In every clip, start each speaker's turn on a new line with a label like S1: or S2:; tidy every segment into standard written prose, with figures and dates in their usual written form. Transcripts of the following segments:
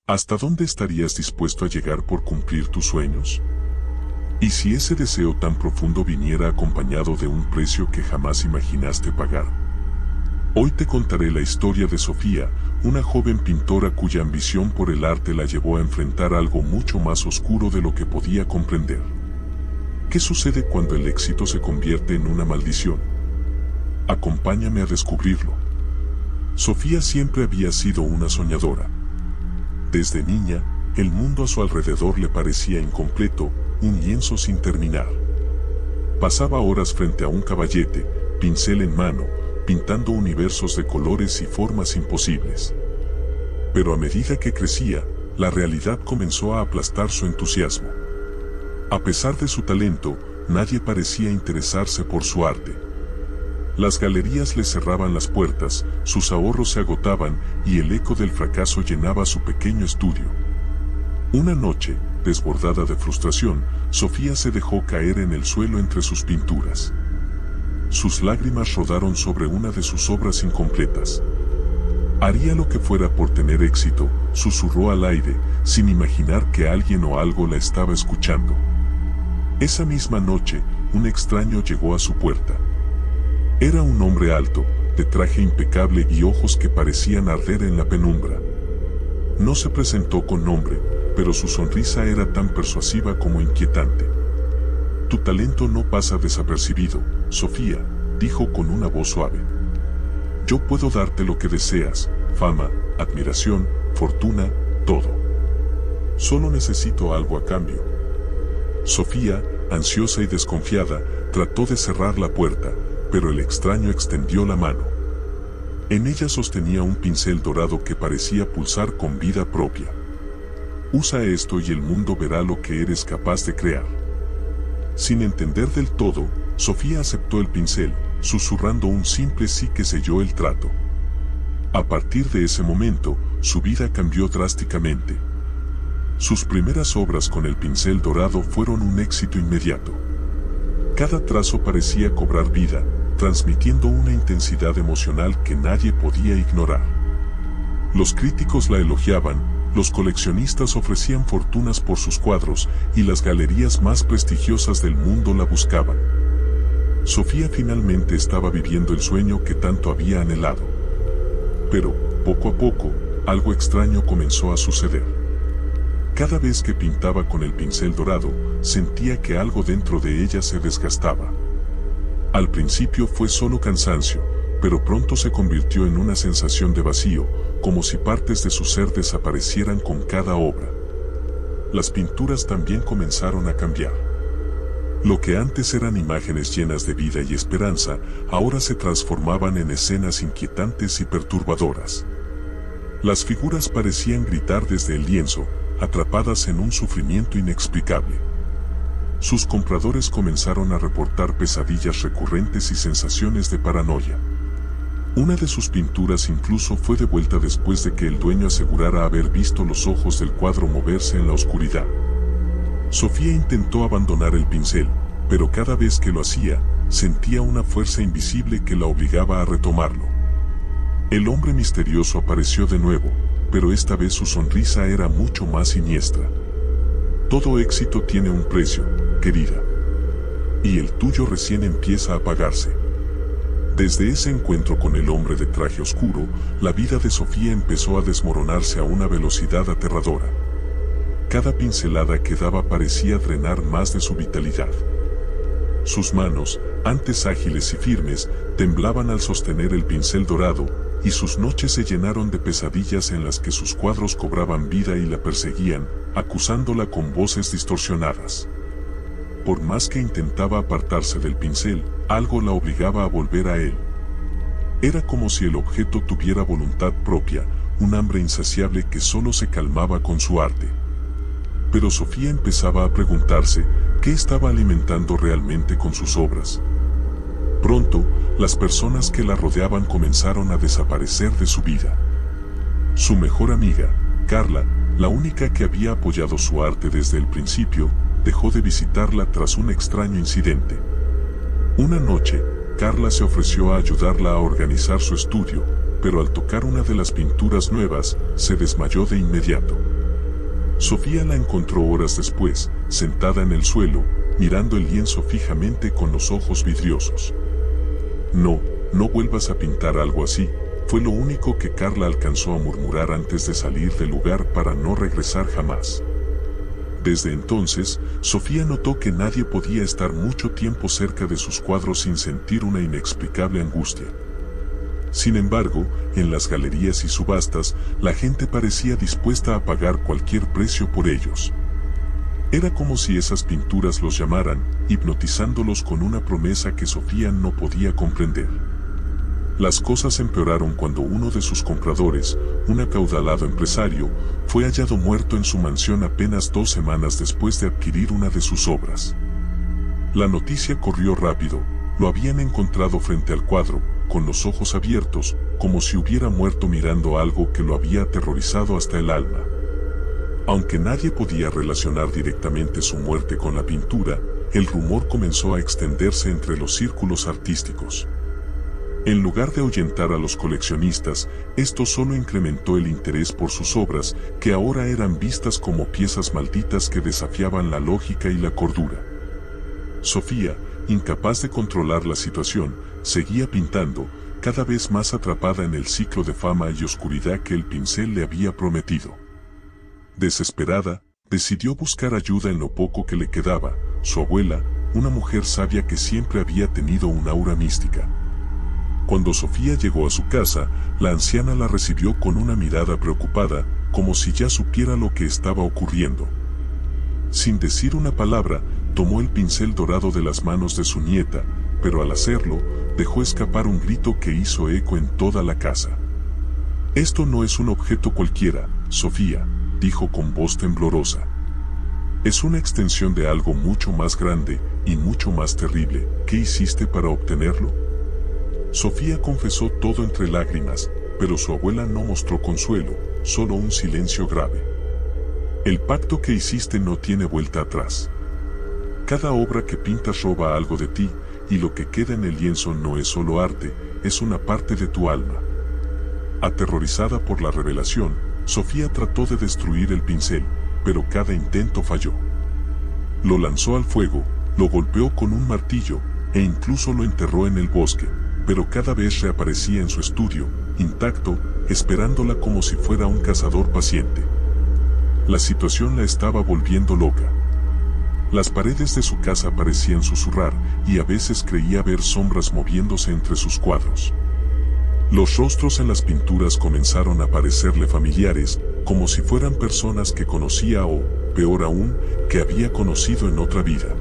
S1: ¿Hasta dónde estarías dispuesto a llegar por cumplir tus sueños? ¿Y si ese deseo tan profundo viniera acompañado de un precio que jamás imaginaste pagar? Hoy te contaré la historia de Sofía, una joven pintora cuya ambición por el arte la llevó a enfrentar algo mucho más oscuro de lo que podía comprender. ¿Qué sucede cuando el éxito se convierte en una maldición? Acompáñame a descubrirlo. Sofía siempre había sido una soñadora. Desde niña, el mundo a su alrededor le parecía incompleto, un lienzo sin terminar. Pasaba horas frente a un caballete, pincel en mano, pintando universos de colores y formas imposibles. Pero a medida que crecía, la realidad comenzó a aplastar su entusiasmo. A pesar de su talento, nadie parecía interesarse por su arte. Las galerías le cerraban las puertas, sus ahorros se agotaban y el eco del fracaso llenaba su pequeño estudio. Una noche, desbordada de frustración, Sofía se dejó caer en el suelo entre sus pinturas. Sus lágrimas rodaron sobre una de sus obras incompletas. Haría lo que fuera por tener éxito, susurró al aire, sin imaginar que alguien o algo la estaba escuchando. Esa misma noche, un extraño llegó a su puerta. Era un hombre alto, de traje impecable y ojos que parecían arder en la penumbra. No se presentó con nombre, pero su sonrisa era tan persuasiva como inquietante. Tu talento no pasa desapercibido, Sofía, dijo con una voz suave. Yo puedo darte lo que deseas, fama, admiración, fortuna, todo. Solo necesito algo a cambio. Sofía, ansiosa y desconfiada, trató de cerrar la puerta, pero el extraño extendió la mano. En ella sostenía un pincel dorado que parecía pulsar con vida propia. Usa esto y el mundo verá lo que eres capaz de crear. Sin entender del todo, Sofía aceptó el pincel, susurrando un simple sí que selló el trato. A partir de ese momento, su vida cambió drásticamente. Sus primeras obras con el pincel dorado fueron un éxito inmediato. Cada trazo parecía cobrar vida, transmitiendo una intensidad emocional que nadie podía ignorar. Los críticos la elogiaban, los coleccionistas ofrecían fortunas por sus cuadros y las galerías más prestigiosas del mundo la buscaban. Sofía finalmente estaba viviendo el sueño que tanto había anhelado. Pero, poco a poco, algo extraño comenzó a suceder. Cada vez que pintaba con el pincel dorado, sentía que algo dentro de ella se desgastaba. Al principio fue solo cansancio, pero pronto se convirtió en una sensación de vacío, como si partes de su ser desaparecieran con cada obra. Las pinturas también comenzaron a cambiar. Lo que antes eran imágenes llenas de vida y esperanza, ahora se transformaban en escenas inquietantes y perturbadoras. Las figuras parecían gritar desde el lienzo, atrapadas en un sufrimiento inexplicable. Sus compradores comenzaron a reportar pesadillas recurrentes y sensaciones de paranoia. Una de sus pinturas incluso fue devuelta después de que el dueño asegurara haber visto los ojos del cuadro moverse en la oscuridad. Sofía intentó abandonar el pincel, pero cada vez que lo hacía, sentía una fuerza invisible que la obligaba a retomarlo. El hombre misterioso apareció de nuevo, pero esta vez su sonrisa era mucho más siniestra. Todo éxito tiene un precio, querida. Y el tuyo recién empieza a pagarse. Desde ese encuentro con el hombre de traje oscuro, la vida de Sofía empezó a desmoronarse a una velocidad aterradora. Cada pincelada que daba parecía drenar más de su vitalidad. Sus manos, antes ágiles y firmes, temblaban al sostener el pincel dorado, y sus noches se llenaron de pesadillas en las que sus cuadros cobraban vida y la perseguían, acusándola con voces distorsionadas. Por más que intentaba apartarse del pincel, algo la obligaba a volver a él. Era como si el objeto tuviera voluntad propia, un hambre insaciable que solo se calmaba con su arte. Pero Sofía empezaba a preguntarse qué estaba alimentando realmente con sus obras. Pronto, las personas que la rodeaban comenzaron a desaparecer de su vida. Su mejor amiga, Carla, la única que había apoyado su arte desde el principio, dejó de visitarla tras un extraño incidente. Una noche, Carla se ofreció a ayudarla a organizar su estudio, pero al tocar una de las pinturas nuevas, se desmayó de inmediato. Sofía la encontró horas después, sentada en el suelo, mirando el lienzo fijamente con los ojos vidriosos. No vuelvas a pintar algo así, fue lo único que Carla alcanzó a murmurar antes de salir del lugar para no regresar jamás. Desde entonces, Sofía notó que nadie podía estar mucho tiempo cerca de sus cuadros sin sentir una inexplicable angustia. Sin embargo, en las galerías y subastas, la gente parecía dispuesta a pagar cualquier precio por ellos. Era como si esas pinturas los llamaran, hipnotizándolos con una promesa que Sofía no podía comprender. Las cosas empeoraron cuando uno de sus compradores, un acaudalado empresario, fue hallado muerto en su mansión apenas 2 semanas después de adquirir una de sus obras. La noticia corrió rápido, lo habían encontrado frente al cuadro, con los ojos abiertos, como si hubiera muerto mirando algo que lo había aterrorizado hasta el alma. Aunque nadie podía relacionar directamente su muerte con la pintura, el rumor comenzó a extenderse entre los círculos artísticos. En lugar de ahuyentar a los coleccionistas, esto solo incrementó el interés por sus obras, que ahora eran vistas como piezas malditas que desafiaban la lógica y la cordura. Sofía, incapaz de controlar la situación, seguía pintando, cada vez más atrapada en el ciclo de fama y oscuridad que el pincel le había prometido. Desesperada, decidió buscar ayuda en lo poco que le quedaba. Su abuela, una mujer sabia que siempre había tenido un aura mística. Cuando Sofía llegó a su casa, la anciana la recibió con una mirada preocupada, como si ya supiera lo que estaba ocurriendo. Sin decir una palabra, tomó el pincel dorado de las manos de su nieta, pero al hacerlo, dejó escapar un grito que hizo eco en toda la casa. «Esto no es un objeto cualquiera, Sofía», dijo con voz temblorosa. «Es una extensión de algo mucho más grande y mucho más terrible. ¿Qué hiciste para obtenerlo?». Sofía confesó todo entre lágrimas, pero su abuela no mostró consuelo, solo un silencio grave. «El pacto que hiciste no tiene vuelta atrás. Cada obra que pintas roba algo de ti, y lo que queda en el lienzo no es solo arte, es una parte de tu alma». Aterrorizada por la revelación, Sofía trató de destruir el pincel, pero cada intento falló. Lo lanzó al fuego, lo golpeó con un martillo, e incluso lo enterró en el bosque, pero cada vez reaparecía en su estudio, intacto, esperándola como si fuera un cazador paciente. La situación la estaba volviendo loca. Las paredes de su casa parecían susurrar, y a veces creía ver sombras moviéndose entre sus cuadros. Los rostros en las pinturas comenzaron a parecerle familiares, como si fueran personas que conocía o, peor aún, que había conocido en otra vida.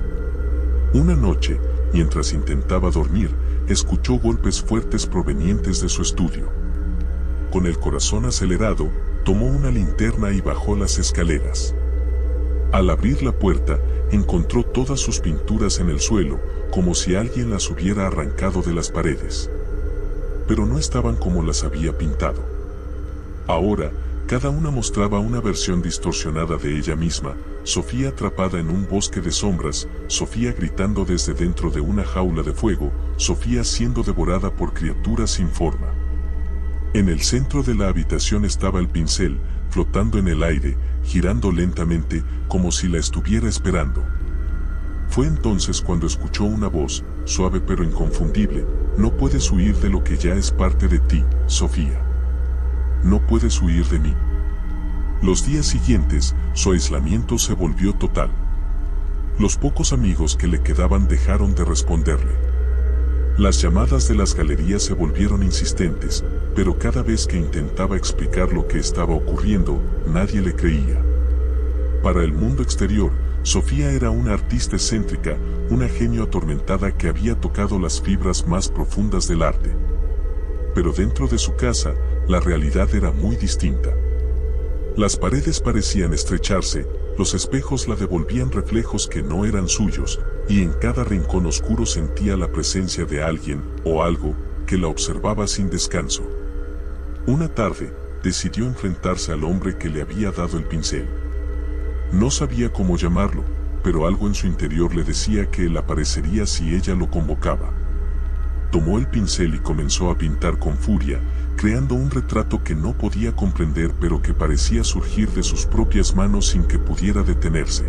S1: Una noche, mientras intentaba dormir, escuchó golpes fuertes provenientes de su estudio. Con el corazón acelerado, tomó una linterna y bajó las escaleras. Al abrir la puerta, encontró todas sus pinturas en el suelo, como si alguien las hubiera arrancado de las paredes. Pero no estaban como las había pintado. Ahora, cada una mostraba una versión distorsionada de ella misma, Sofía atrapada en un bosque de sombras, Sofía gritando desde dentro de una jaula de fuego, Sofía siendo devorada por criaturas sin forma. En el centro de la habitación estaba el pincel, flotando en el aire, girando lentamente, como si la estuviera esperando. Fue entonces cuando escuchó una voz, suave pero inconfundible: «No puedes huir de lo que ya es parte de ti, Sofía. No puedes huir de mí». Los días siguientes, su aislamiento se volvió total. Los pocos amigos que le quedaban dejaron de responderle. Las llamadas de las galerías se volvieron insistentes, pero cada vez que intentaba explicar lo que estaba ocurriendo, nadie le creía. Para el mundo exterior, Sofía era una artista excéntrica, una genio atormentada que había tocado las fibras más profundas del arte. Pero dentro de su casa, la realidad era muy distinta. Las paredes parecían estrecharse, los espejos la devolvían reflejos que no eran suyos, y en cada rincón oscuro sentía la presencia de alguien, o algo, que la observaba sin descanso. Una tarde, decidió enfrentarse al hombre que le había dado el pincel. No sabía cómo llamarlo, pero algo en su interior le decía que él aparecería si ella lo convocaba. Tomó el pincel y comenzó a pintar con furia, creando un retrato que no podía comprender pero que parecía surgir de sus propias manos sin que pudiera detenerse.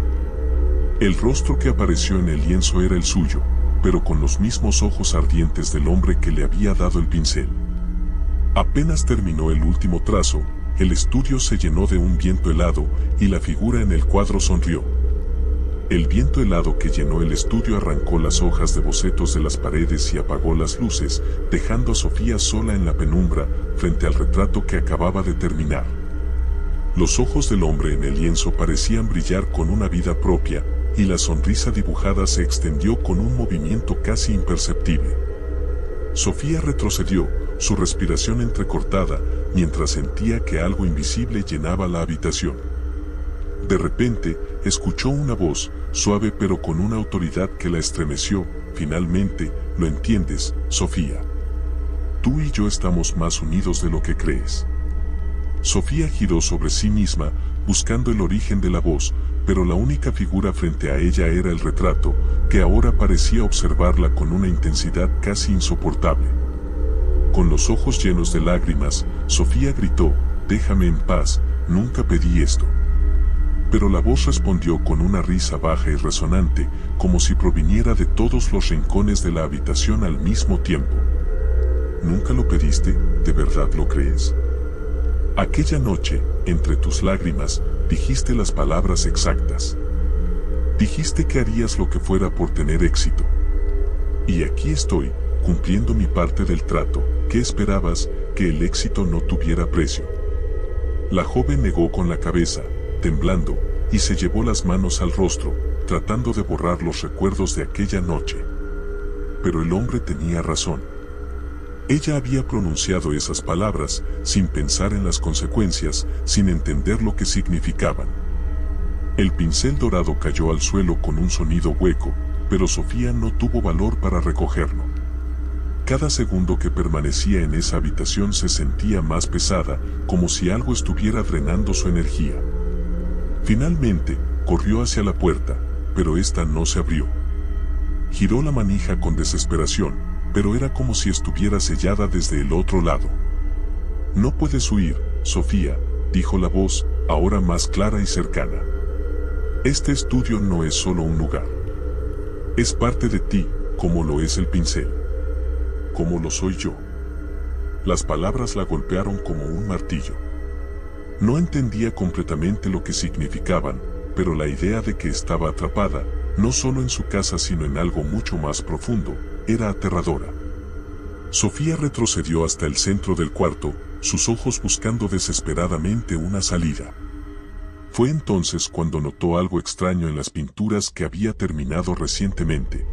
S1: El rostro que apareció en el lienzo era el suyo, pero con los mismos ojos ardientes del hombre que le había dado el pincel. Apenas terminó el último trazo, el estudio se llenó de un viento helado y la figura en el cuadro sonrió. El viento helado que llenó el estudio arrancó las hojas de bocetos de las paredes y apagó las luces, dejando a Sofía sola en la penumbra, frente al retrato que acababa de terminar. Los ojos del hombre en el lienzo parecían brillar con una vida propia, y la sonrisa dibujada se extendió con un movimiento casi imperceptible. Sofía retrocedió, su respiración entrecortada, mientras sentía que algo invisible llenaba la habitación. De repente, escuchó una voz, suave pero con una autoridad que la estremeció. Finalmente, ¿lo entiendes, Sofía? Tú y yo estamos más unidos de lo que crees. Sofía giró sobre sí misma, buscando el origen de la voz, pero la única figura frente a ella era el retrato, que ahora parecía observarla con una intensidad casi insoportable. Con los ojos llenos de lágrimas, Sofía gritó, «Déjame en paz, nunca pedí esto». Pero la voz respondió con una risa baja y resonante, como si proviniera de todos los rincones de la habitación al mismo tiempo. «¿Nunca lo pediste? ¿De verdad lo crees?» Aquella noche, entre tus lágrimas, dijiste las palabras exactas. Dijiste que harías lo que fuera por tener éxito. Y aquí estoy, cumpliendo mi parte del trato. ¿Qué esperabas? ¿Que el éxito no tuviera precio? La joven negó con la cabeza, temblando, y se llevó las manos al rostro, tratando de borrar los recuerdos de aquella noche. Pero el hombre tenía razón. Ella había pronunciado esas palabras, sin pensar en las consecuencias, sin entender lo que significaban. El pincel dorado cayó al suelo con un sonido hueco, pero Sofía no tuvo valor para recogerlo. Cada segundo que permanecía en esa habitación se sentía más pesada, como si algo estuviera drenando su energía. Finalmente, corrió hacia la puerta, pero esta no se abrió. Giró la manija con desesperación, pero era como si estuviera sellada desde el otro lado. «No puedes huir, Sofía», dijo la voz, ahora más clara y cercana. «Este estudio no es solo un lugar. Es parte de ti, como lo es el pincel. Como lo soy yo». Las palabras la golpearon como un martillo. No entendía completamente lo que significaban, pero la idea de que estaba atrapada, no solo en su casa sino en algo mucho más profundo, era aterradora. Sofía retrocedió hasta el centro del cuarto, sus ojos buscando desesperadamente una salida. Fue entonces cuando notó algo extraño en las pinturas que había terminado recientemente.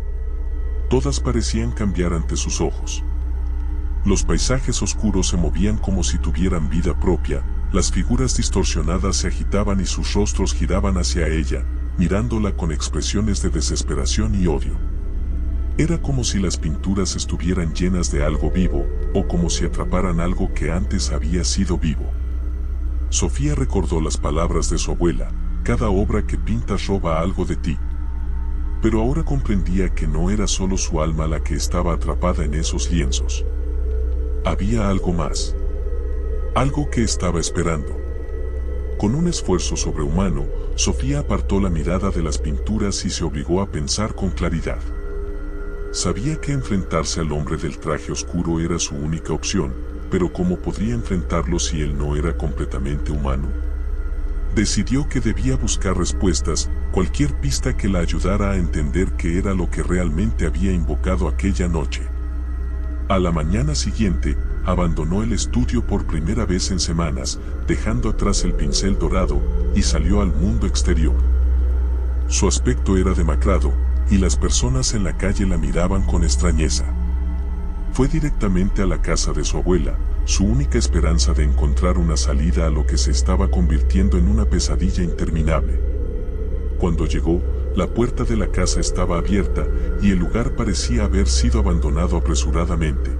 S1: Todas parecían cambiar ante sus ojos. Los paisajes oscuros se movían como si tuvieran vida propia, las figuras distorsionadas se agitaban y sus rostros giraban hacia ella, mirándola con expresiones de desesperación y odio. Era como si las pinturas estuvieran llenas de algo vivo, o como si atraparan algo que antes había sido vivo. Sofía recordó las palabras de su abuela, «Cada obra que pintas roba algo de ti». Pero ahora comprendía que no era solo su alma la que estaba atrapada en esos lienzos. Había algo más. Algo que estaba esperando. Con un esfuerzo sobrehumano, Sofía apartó la mirada de las pinturas y se obligó a pensar con claridad. Sabía que enfrentarse al hombre del traje oscuro era su única opción, pero ¿cómo podría enfrentarlo si él no era completamente humano? Decidió que debía buscar respuestas, cualquier pista que la ayudara a entender qué era lo que realmente había invocado aquella noche. A la mañana siguiente, abandonó el estudio por primera vez en semanas, dejando atrás el pincel dorado, y salió al mundo exterior. Su aspecto era demacrado, y las personas en la calle la miraban con extrañeza. Fue directamente a la casa de su abuela, su única esperanza de encontrar una salida a lo que se estaba convirtiendo en una pesadilla interminable. Cuando llegó, la puerta de la casa estaba abierta, y el lugar parecía haber sido abandonado apresuradamente.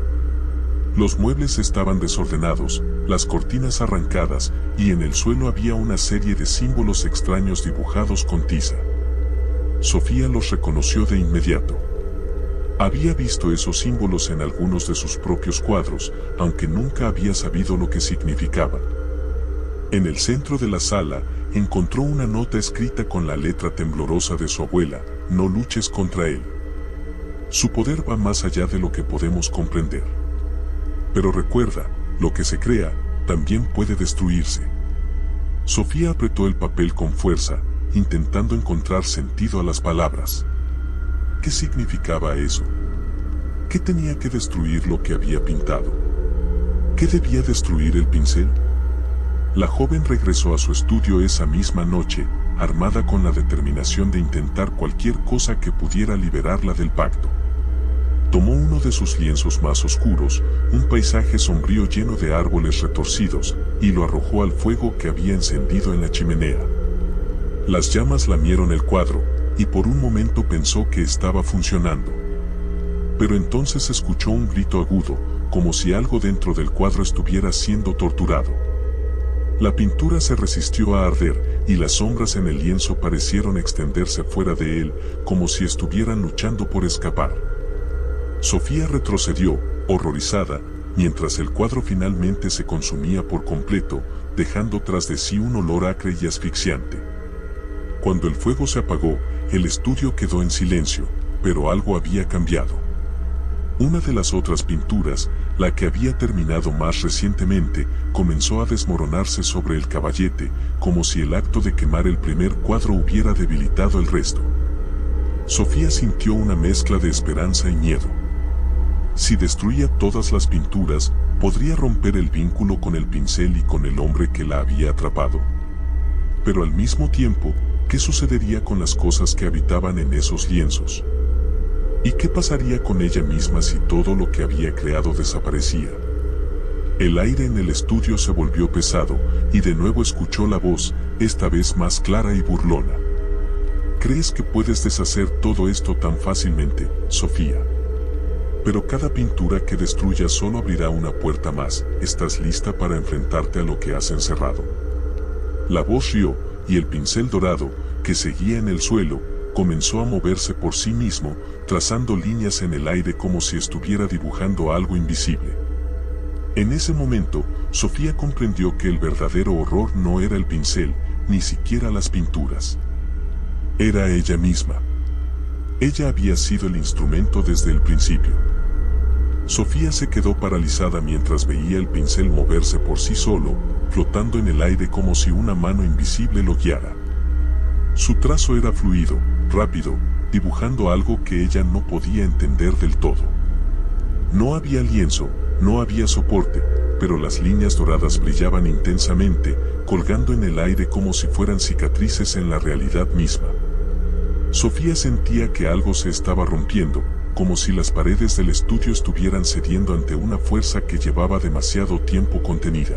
S1: Los muebles estaban desordenados, las cortinas arrancadas, y en el suelo había una serie de símbolos extraños dibujados con tiza. Sofía los reconoció de inmediato. Había visto esos símbolos en algunos de sus propios cuadros, aunque nunca había sabido lo que significaban. En el centro de la sala, encontró una nota escrita con la letra temblorosa de su abuela: no luches contra él. Su poder va más allá de lo que podemos comprender. Pero recuerda, lo que se crea, también puede destruirse. Sofía apretó el papel con fuerza, intentando encontrar sentido a las palabras. ¿Qué significaba eso? ¿Qué tenía que destruir lo que había pintado? ¿Qué debía destruir el pincel? La joven regresó a su estudio esa misma noche, armada con la determinación de intentar cualquier cosa que pudiera liberarla del pacto. Tomó uno de sus lienzos más oscuros, un paisaje sombrío lleno de árboles retorcidos, y lo arrojó al fuego que había encendido en la chimenea. Las llamas lamieron el cuadro, y por un momento pensó que estaba funcionando. Pero entonces escuchó un grito agudo, como si algo dentro del cuadro estuviera siendo torturado. La pintura se resistió a arder, y las sombras en el lienzo parecieron extenderse fuera de él, como si estuvieran luchando por escapar. Sofía retrocedió, horrorizada, mientras el cuadro finalmente se consumía por completo, dejando tras de sí un olor acre y asfixiante. Cuando el fuego se apagó, el estudio quedó en silencio, pero algo había cambiado. Una de las otras pinturas, la que había terminado más recientemente, comenzó a desmoronarse sobre el caballete, como si el acto de quemar el primer cuadro hubiera debilitado el resto. Sofía sintió una mezcla de esperanza y miedo. Si destruía todas las pinturas, ¿podría romper el vínculo con el pincel y con el hombre que la había atrapado? Pero al mismo tiempo, ¿qué sucedería con las cosas que habitaban en esos lienzos? ¿Y qué pasaría con ella misma si todo lo que había creado desaparecía? El aire en el estudio se volvió pesado, y de nuevo escuchó la voz, esta vez más clara y burlona. ¿Crees que puedes deshacer todo esto tan fácilmente, Sofía? Pero cada pintura que destruyas solo abrirá una puerta más. ¿Estás lista para enfrentarte a lo que has encerrado? La voz rió, y el pincel dorado, que seguía en el suelo, comenzó a moverse por sí mismo, trazando líneas en el aire como si estuviera dibujando algo invisible. En ese momento, Sofía comprendió que el verdadero horror no era el pincel, ni siquiera las pinturas. Era ella misma. Ella había sido el instrumento desde el principio. Sofía se quedó paralizada mientras veía el pincel moverse por sí solo, flotando en el aire como si una mano invisible lo guiara. Su trazo era fluido, rápido, dibujando algo que ella no podía entender del todo. No había lienzo, no había soporte, pero las líneas doradas brillaban intensamente, colgando en el aire como si fueran cicatrices en la realidad misma. Sofía sentía que algo se estaba rompiendo, como si las paredes del estudio estuvieran cediendo ante una fuerza que llevaba demasiado tiempo contenida.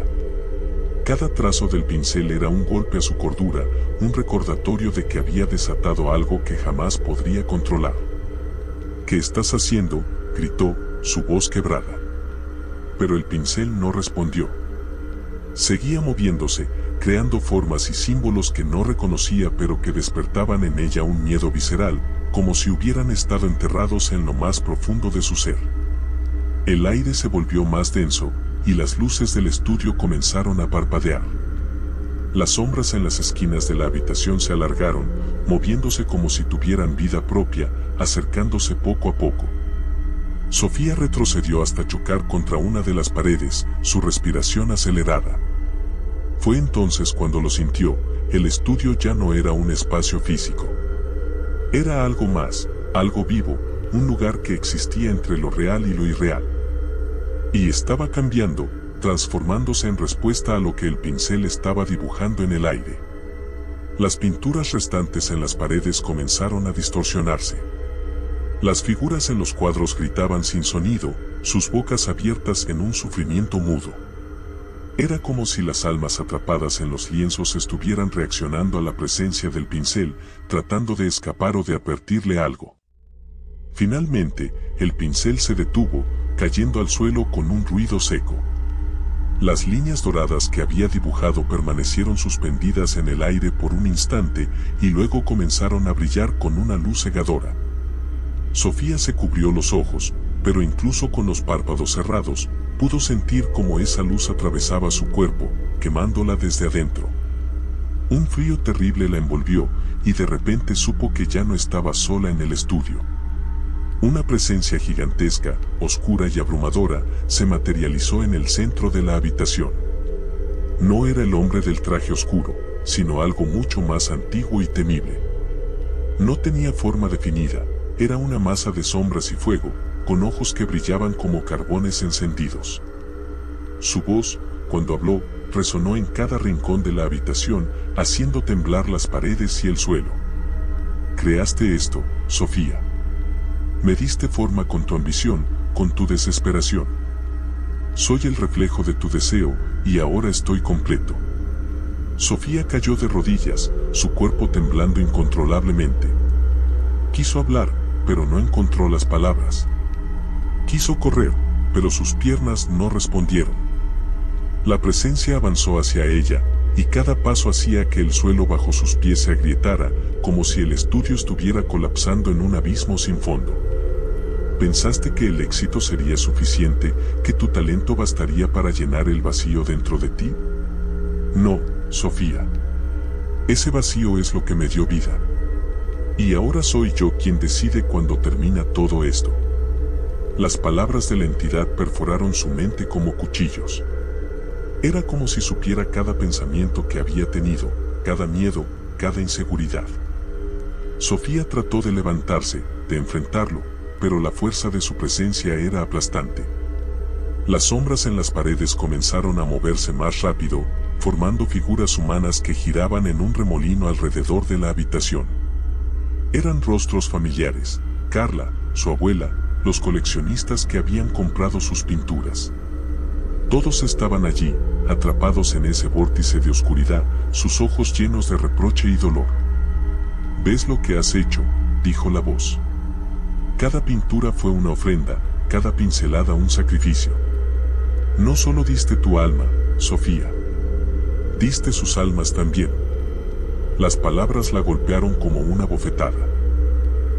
S1: Cada trazo del pincel era un golpe a su cordura, un recordatorio de que había desatado algo que jamás podría controlar. ¿Qué estás haciendo?, gritó, su voz quebrada. Pero el pincel no respondió. Seguía moviéndose, creando formas y símbolos que no reconocía pero que despertaban en ella un miedo visceral, como si hubieran estado enterrados en lo más profundo de su ser. El aire se volvió más denso, y las luces del estudio comenzaron a parpadear. Las sombras en las esquinas de la habitación se alargaron, moviéndose como si tuvieran vida propia, acercándose poco a poco. Sofía retrocedió hasta chocar contra una de las paredes, su respiración acelerada. Fue entonces cuando lo sintió, el estudio ya no era un espacio físico. Era algo más, algo vivo, un lugar que existía entre lo real y lo irreal. Y estaba cambiando, transformándose en respuesta a lo que el pincel estaba dibujando en el aire. Las pinturas restantes en las paredes comenzaron a distorsionarse. Las figuras en los cuadros gritaban sin sonido, sus bocas abiertas en un sufrimiento mudo. Era como si las almas atrapadas en los lienzos estuvieran reaccionando a la presencia del pincel, tratando de escapar o de advertirle algo. Finalmente, el pincel se detuvo, cayendo al suelo con un ruido seco. Las líneas doradas que había dibujado permanecieron suspendidas en el aire por un instante y luego comenzaron a brillar con una luz cegadora. Sofía se cubrió los ojos, pero incluso con los párpados cerrados, pudo sentir cómo esa luz atravesaba su cuerpo, quemándola desde adentro. Un frío terrible la envolvió, y de repente supo que ya no estaba sola en el estudio. Una presencia gigantesca, oscura y abrumadora, se materializó en el centro de la habitación. No era el hombre del traje oscuro, sino algo mucho más antiguo y temible. No tenía forma definida, era una masa de sombras y fuego, con ojos que brillaban como carbones encendidos. Su voz, cuando habló, resonó en cada rincón de la habitación, haciendo temblar las paredes y el suelo. Creaste esto, Sofía. Me diste forma con tu ambición, con tu desesperación. Soy el reflejo de tu deseo, y ahora estoy completo. Sofía cayó de rodillas, su cuerpo temblando incontrolablemente. Quiso hablar, pero no encontró las palabras. Quiso correr, pero sus piernas no respondieron. La presencia avanzó hacia ella, y cada paso hacía que el suelo bajo sus pies se agrietara, como si el estudio estuviera colapsando en un abismo sin fondo. ¿Pensaste que el éxito sería suficiente, que tu talento bastaría para llenar el vacío dentro de ti? No, Sofía. Ese vacío es lo que me dio vida. Y ahora soy yo quien decide cuándo termina todo esto. Las palabras de la entidad perforaron su mente como cuchillos. Era como si supiera cada pensamiento que había tenido, cada miedo, cada inseguridad. Sofía trató de levantarse, de enfrentarlo, pero la fuerza de su presencia era aplastante. Las sombras en las paredes comenzaron a moverse más rápido, formando figuras humanas que giraban en un remolino alrededor de la habitación. Eran rostros familiares: Carla, su abuela, los coleccionistas que habían comprado sus pinturas. Todos estaban allí, atrapados en ese vórtice de oscuridad, sus ojos llenos de reproche y dolor. «¿Ves lo que has hecho?», dijo la voz. Cada pintura fue una ofrenda, cada pincelada un sacrificio. No solo diste tu alma, Sofía. Diste sus almas también. Las palabras la golpearon como una bofetada.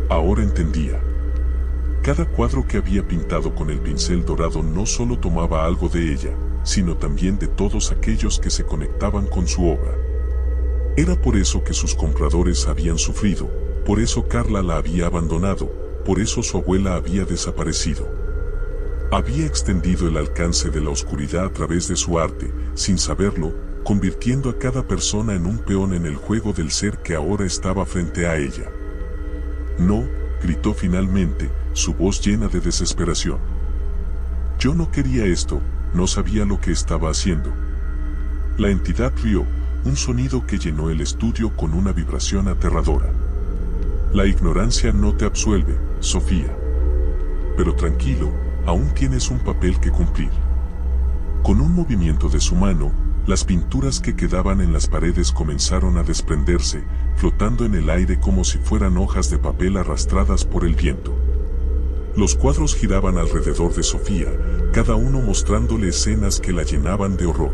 S1: Ahora entendía. Cada cuadro que había pintado con el pincel dorado no solo tomaba algo de ella, sino también de todos aquellos que se conectaban con su obra. Era por eso que sus compradores habían sufrido, por eso Carla la había abandonado, por eso su abuela había desaparecido. Había extendido el alcance de la oscuridad a través de su arte, sin saberlo, convirtiendo a cada persona en un peón en el juego del ser que ahora estaba frente a ella. «No», gritó finalmente, su voz llena de desesperación. «Yo no quería esto, no sabía lo que estaba haciendo». La entidad rió, un sonido que llenó el estudio con una vibración aterradora. «La ignorancia no te absuelve, Sofía. Pero tranquilo, aún tienes un papel que cumplir». Con un movimiento de su mano, las pinturas que quedaban en las paredes comenzaron a desprenderse, flotando en el aire como si fueran hojas de papel arrastradas por el viento. Los cuadros giraban alrededor de Sofía, cada uno mostrándole escenas que la llenaban de horror.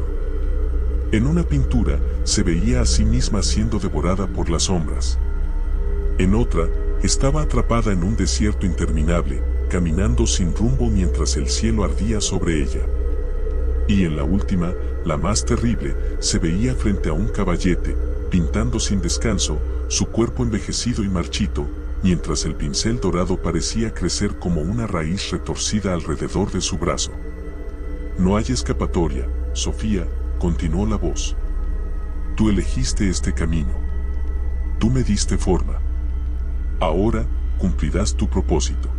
S1: En una pintura, se veía a sí misma siendo devorada por las sombras. En otra, estaba atrapada en un desierto interminable, caminando sin rumbo mientras el cielo ardía sobre ella. Y en la última, la más terrible, se veía frente a un caballete, pintando sin descanso, su cuerpo envejecido y marchito, mientras el pincel dorado parecía crecer como una raíz retorcida alrededor de su brazo. «No hay escapatoria, Sofía», continuó la voz. «Tú elegiste este camino. Tú me diste forma. Ahora, cumplirás tu propósito».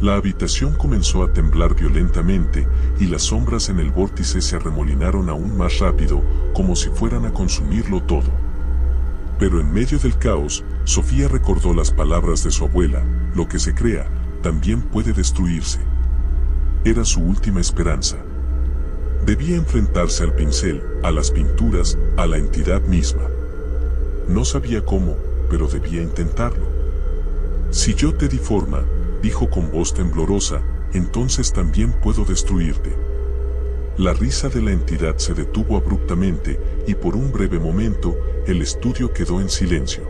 S1: La habitación comenzó a temblar violentamente, y las sombras en el vórtice se arremolinaron aún más rápido, como si fueran a consumirlo todo. Pero en medio del caos, Sofía recordó las palabras de su abuela: «Lo que se crea, también puede destruirse». Era su última esperanza. Debía enfrentarse al pincel, a las pinturas, a la entidad misma. No sabía cómo, pero debía intentarlo. «Si yo te di forma», dijo con voz temblorosa, «entonces también puedo destruirte». La risa de la entidad se detuvo abruptamente, y por un breve momento, el estudio quedó en silencio.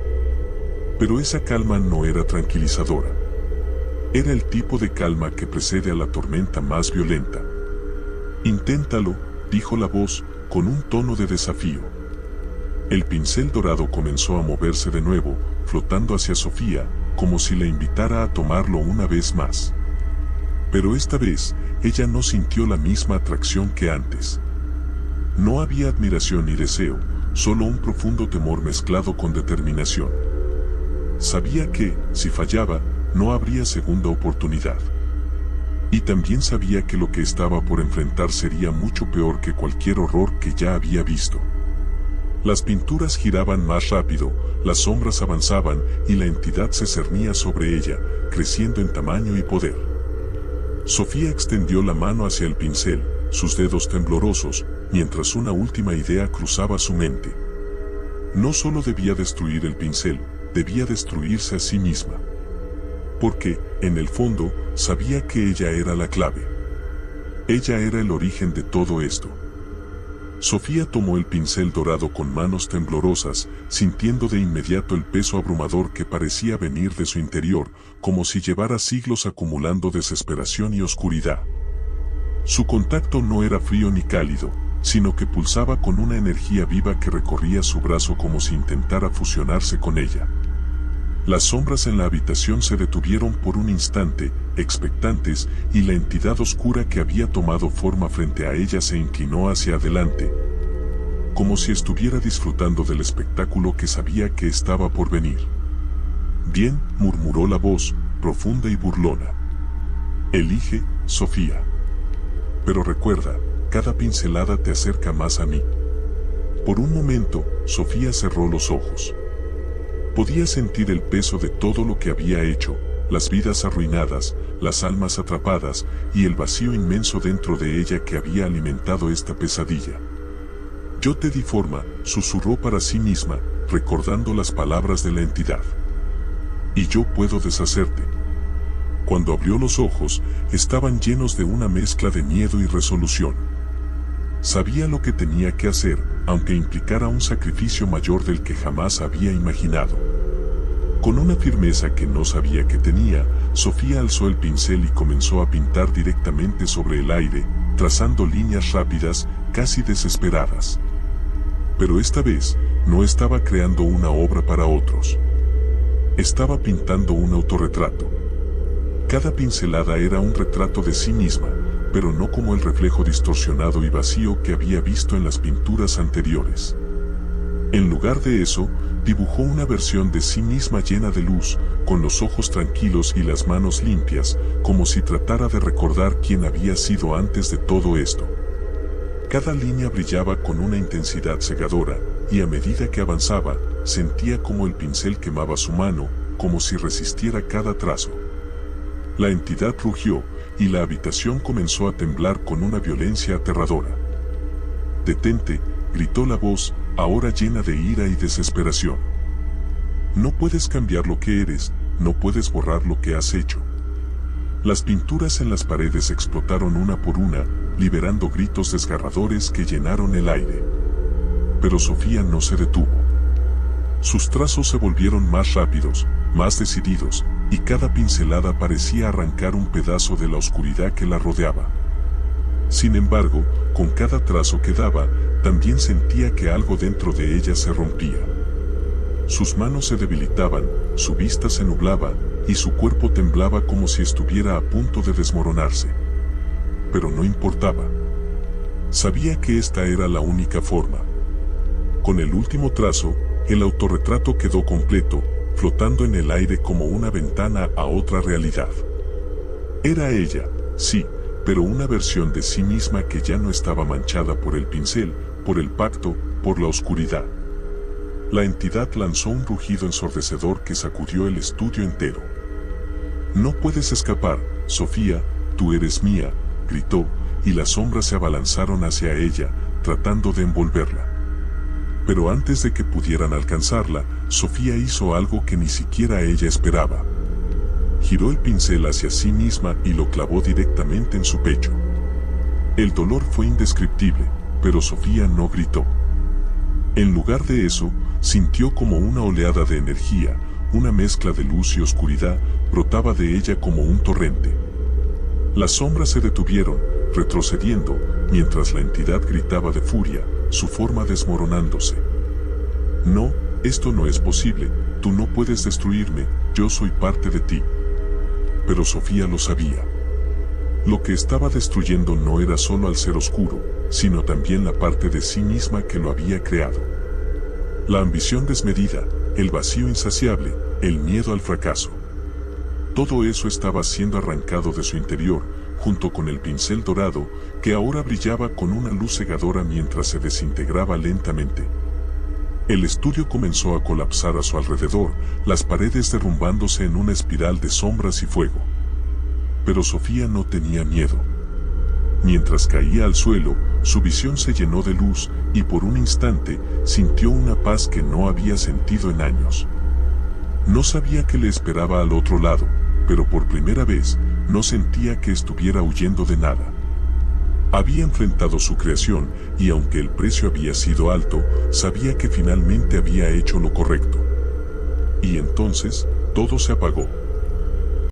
S1: Pero esa calma no era tranquilizadora. Era el tipo de calma que precede a la tormenta más violenta. Inténtalo, dijo la voz, con un tono de desafío. El pincel dorado comenzó a moverse de nuevo, flotando hacia Sofía, como si la invitara a tomarlo una vez más. Pero esta vez, ella no sintió la misma atracción que antes. No había admiración ni deseo, solo un profundo temor mezclado con determinación. Sabía que, si fallaba, no habría segunda oportunidad. Y también sabía que lo que estaba por enfrentar sería mucho peor que cualquier horror que ya había visto. Las pinturas giraban más rápido, las sombras avanzaban y la entidad se cernía sobre ella, creciendo en tamaño y poder. Sofía extendió la mano hacia el pincel, sus dedos temblorosos, mientras una última idea cruzaba su mente. No solo debía destruir el pincel, debía destruirse a sí misma. Porque, en el fondo, sabía que ella era la clave. Ella era el origen de todo esto. Sofía tomó el pincel dorado con manos temblorosas, sintiendo de inmediato el peso abrumador que parecía venir de su interior, como si llevara siglos acumulando desesperación y oscuridad. Su contacto no era frío ni cálido, sino que pulsaba con una energía viva que recorría su brazo como si intentara fusionarse con ella. Las sombras en la habitación se detuvieron por un instante, expectantes, y la entidad oscura que había tomado forma frente a ella se inclinó hacia adelante, como si estuviera disfrutando del espectáculo que sabía que estaba por venir. Bien, murmuró la voz, profunda y burlona. Elige, Sofía. Pero recuerda, cada pincelada te acerca más a mí. Por un momento, Sofía cerró los ojos. Podía sentir el peso de todo lo que había hecho, las vidas arruinadas, las almas atrapadas y el vacío inmenso dentro de ella que había alimentado esta pesadilla. Yo te di forma, susurró para sí misma, recordando las palabras de la entidad. Y yo puedo deshacerte. Cuando abrió los ojos, estaban llenos de una mezcla de miedo y resolución. Sabía lo que tenía que hacer, aunque implicara un sacrificio mayor del que jamás había imaginado. Con una firmeza que no sabía que tenía, Sofía alzó el pincel y comenzó a pintar directamente sobre el aire, trazando líneas rápidas, casi desesperadas. Pero esta vez, no estaba creando una obra para otros. Estaba pintando un autorretrato. Cada pincelada era un retrato de sí misma, pero no como el reflejo distorsionado y vacío que había visto en las pinturas anteriores. En lugar de eso, dibujó una versión de sí misma llena de luz, con los ojos tranquilos y las manos limpias, como si tratara de recordar quién había sido antes de todo esto. Cada línea brillaba con una intensidad cegadora, y a medida que avanzaba, sentía como el pincel quemaba su mano, como si resistiera cada trazo. La entidad rugió, y la habitación comenzó a temblar con una violencia aterradora. «Detente», gritó la voz, ahora llena de ira y desesperación. «No puedes cambiar lo que eres, no puedes borrar lo que has hecho». Las pinturas en las paredes explotaron una por una, liberando gritos desgarradores que llenaron el aire. Pero Sofía no se detuvo. Sus trazos se volvieron más rápidos, más decididos, y cada pincelada parecía arrancar un pedazo de la oscuridad que la rodeaba. Sin embargo, con cada trazo que daba, también sentía que algo dentro de ella se rompía. Sus manos se debilitaban, su vista se nublaba, y su cuerpo temblaba como si estuviera a punto de desmoronarse. Pero no importaba. Sabía que esta era la única forma. Con el último trazo, el autorretrato quedó completo, flotando en el aire como una ventana a otra realidad. Era ella, sí, pero una versión de sí misma que ya no estaba manchada por el pincel, por el pacto, por la oscuridad. La entidad lanzó un rugido ensordecedor que sacudió el estudio entero. «No puedes escapar, Sofía, tú eres mía», gritó, y las sombras se abalanzaron hacia ella, tratando de envolverla. Pero antes de que pudieran alcanzarla, Sofía hizo algo que ni siquiera ella esperaba. Giró el pincel hacia sí misma y lo clavó directamente en su pecho. El dolor fue indescriptible, pero Sofía no gritó. En lugar de eso, sintió como una oleada de energía, una mezcla de luz y oscuridad, brotaba de ella como un torrente. Las sombras se detuvieron, retrocediendo, mientras la entidad gritaba de furia, su forma desmoronándose. No, esto no es posible, tú no puedes destruirme, yo soy parte de ti. Pero Sofía lo sabía. Lo que estaba destruyendo no era solo al ser oscuro, sino también la parte de sí misma que lo había creado. La ambición desmedida, el vacío insaciable, el miedo al fracaso. Todo eso estaba siendo arrancado de su interior, junto con el pincel dorado, que ahora brillaba con una luz cegadora mientras se desintegraba lentamente. El estudio comenzó a colapsar a su alrededor, las paredes derrumbándose en una espiral de sombras y fuego. Pero Sofía no tenía miedo. Mientras caía al suelo, su visión se llenó de luz y por un instante sintió una paz que no había sentido en años. No sabía qué le esperaba al otro lado, pero por primera vez no sentía que estuviera huyendo de nada. Había enfrentado su creación y aunque el precio había sido alto, sabía que finalmente había hecho lo correcto. Y entonces, todo se apagó.